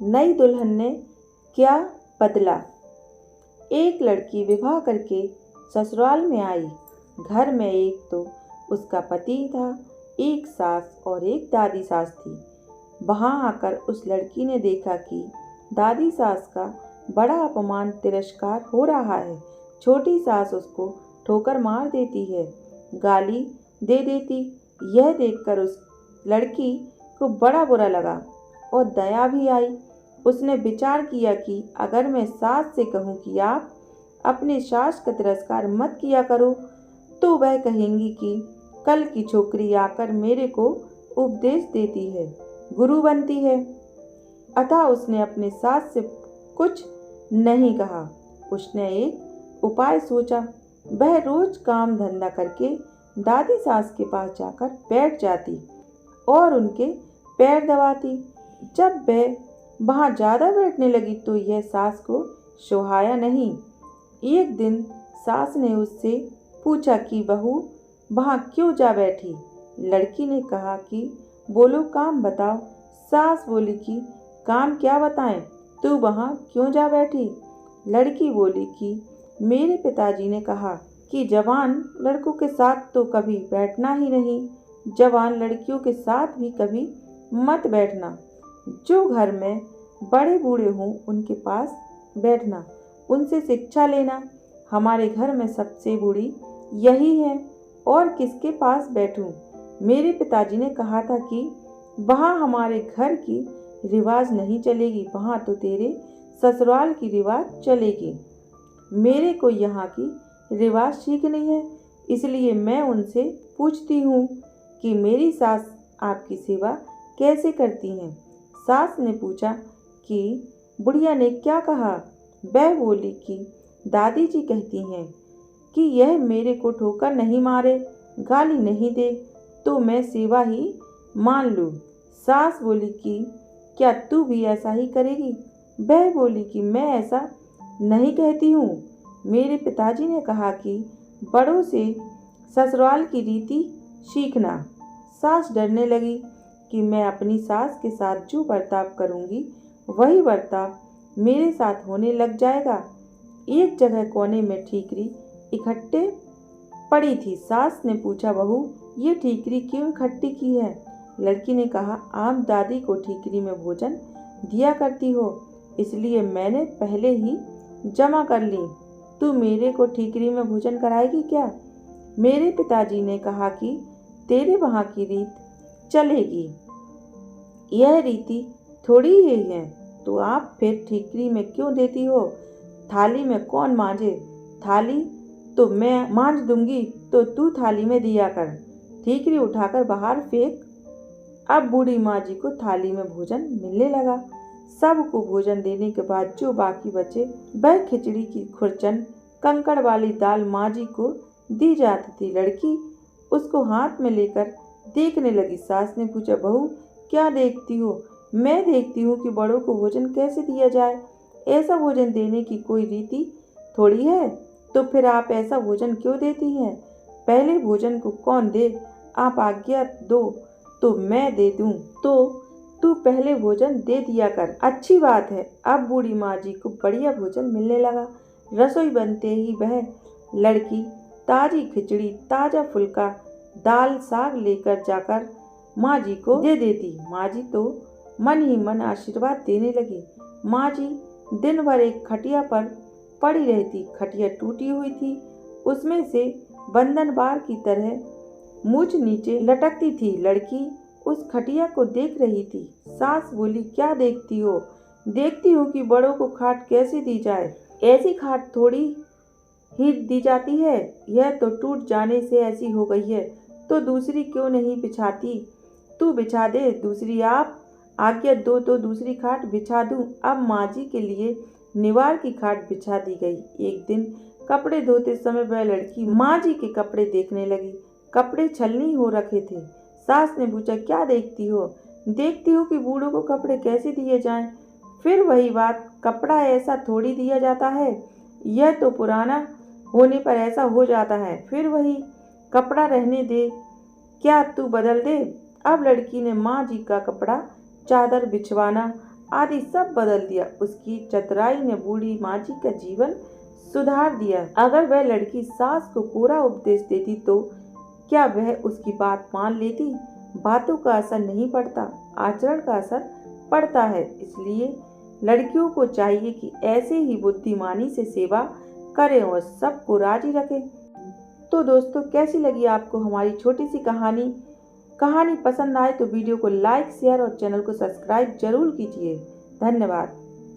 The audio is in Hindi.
नई दुल्हन ने क्या बदला। एक लड़की विवाह करके ससुराल में आई। घर में एक तो उसका पति था, एक सास और एक दादी सास थी। वहां आकर उस लड़की ने देखा कि दादी सास का बड़ा अपमान तिरस्कार हो रहा है। छोटी सास उसको ठोकर मार देती है, गाली दे देती। यह देखकर उस लड़की को बड़ा बुरा लगा और दया भी आई। उसने विचार किया कि अगर मैं सास से कहूँ कि आप अपने सास का तिरस्कार मत किया करो, तो वह कहेंगी कि कल की छोकरी आकर मेरे को उपदेश देती है, गुरु बनती है। अतः उसने अपने सास से कुछ नहीं कहा। उसने एक उपाय सोचा। वह रोज काम धंधा करके दादी सास के पास जाकर बैठ जाती और उनके पैर दबाती। जब वह वहां ज्यादा बैठने लगी तो यह सास को सुहाया नहीं। एक दिन सास ने उससे पूछा कि बहू वहां क्यों जा बैठी। लड़की ने कहा कि बोलो, काम बताओ। सास बोली कि काम क्या बताएं, तू वहां क्यों जा बैठी। लड़की बोली कि मेरे पिताजी ने कहा कि जवान लड़कों के साथ तो कभी बैठना ही नहीं, जवान लड़कियों के साथ भी कभी मत बैठना। जो घर में बड़े बूढ़े हों उनके पास बैठना, उनसे शिक्षा लेना। हमारे घर में सबसे बूढ़ी यही है और किसके पास बैठूं। मेरे पिताजी ने कहा था कि वहाँ हमारे घर की रिवाज नहीं चलेगी, वहाँ तो तेरे ससुराल की रिवाज चलेगी। मेरे को यहाँ की रिवाज सीखनी है, इसलिए मैं उनसे पूछती हूँ कि मेरी सास आपकी सेवा कैसे करती हैं। सास ने पूछा कि बुढ़िया ने क्या कहा। वह बोली कि दादी जी कहती हैं कि यह मेरे को ठोकर नहीं मारे, गाली नहीं दे तो मैं सेवा ही मान लूँ। सास बोली कि क्या तू भी ऐसा ही करेगी। वह बोली कि मैं ऐसा नहीं कहती हूँ। मेरे पिताजी ने कहा कि बड़ों से ससुराल की रीति सीखना। सास डरने लगी कि मैं अपनी सास के साथ जो बर्ताव करूँगी वही बर्ताव मेरे साथ होने लग जाएगा। एक जगह कोने में ठीकरी इकट्ठे पड़ी थी। सास ने पूछा, बहू ये ठीकरी क्यों इकट्ठी की है। लड़की ने कहा, आप दादी को ठीकरी में भोजन दिया करती हो, इसलिए मैंने पहले ही जमा कर ली। तू मेरे को ठीकरी में भोजन कराएगी क्या। मेरे पिताजी ने कहा कि तेरे वहाँ की रीत चलेगी, यह रीति थोड़ी ही है, तो आप फिर ठीकरी में क्यों देती हो। थाली में कौन मांझे, थाली तो मैं मांझ दूंगी, तो तू थाली में दिया कर। ठीकरी उठाकर बाहर फेंक। अब बूढ़ी माँ जी को थाली में भोजन मिलने लगा। सबको भोजन देने के बाद जो बाकी बचे वह खिचड़ी की खुरचन, कंकड़ वाली दाल माँ जी को दी जाती थी। लड़की उसको हाथ में लेकर देखने लगी। सास ने पूछा, बहू क्या देखती हो। मैं देखती हूँ कि बड़ों को भोजन कैसे दिया जाए। ऐसा भोजन देने की कोई रीति थोड़ी है, तो फिर आप ऐसा भोजन क्यों देती हैं। पहले भोजन को कौन दे, आप आज्ञा दो तो मैं दे दूं। तो तू पहले भोजन दे दिया कर। अच्छी बात है। अब बूढ़ी माँ जी को बढ़िया भोजन मिलने लगा। रसोई बनते ही वह लड़की ताजी खिचड़ी, ताजा फुल्का, दाल, साग लेकर जाकर माँ जी को दे देती। माँ जी तो मन ही मन आशीर्वाद देने लगी। माँ जी दिन भर एक खटिया पर पड़ी रहती। खटिया टूटी हुई थी, उसमें से बंधन बार की तरह मूछ नीचे लटकती थी। लड़की उस खटिया को देख रही थी। सास बोली, क्या देखती हो। देखती हूँ कि बड़ों को खाट कैसे दी जाए। ऐसी खाट थोड़ी ही दी जाती है, यह तो टूट जाने से ऐसी हो गई है, तो दूसरी क्यों नहीं बिछाती। तू बिछा दे दूसरी। आप आज्ञा दो तो दूसरी खाट बिछा दूं। अब माँ जी के लिए निवार की खाट बिछा दी गई। एक दिन कपड़े धोते समय वह लड़की माँ जी के कपड़े देखने लगी। कपड़े छलनी हो रखे थे। सास ने पूछा, क्या देखती हो। देखती हूँ कि बूढ़ों को कपड़े कैसे दिए जाएं। फिर वही बात, कपड़ा ऐसा थोड़ी दिया जाता है, यह तो पुराना होने पर ऐसा हो जाता है। फिर वही कपड़ा रहने दे, क्या तू बदल दे। अब लड़की ने माँ जी का कपड़ा चादर बिछवाना आदि सब बदल दिया। उसकी चतुराई ने बूढ़ी माँ जी का जीवन सुधार दिया। अगर वह लड़की सास को पूरा उपदेश देती तो क्या वह उसकी बात मान लेती? बातों का असर नहीं पड़ता, आचरण का असर पड़ता है। इसलिए लड़कियों को चाहिए कि ऐसे ही बुद्धिमानी से सेवा करें और सबको राजी रखें। तो दोस्तों, कैसी लगी आपको हमारी छोटी सी कहानी? कहानी पसंद आए तो वीडियो को लाइक, शेयर और चैनल को सब्सक्राइब जरूर कीजिए। धन्यवाद।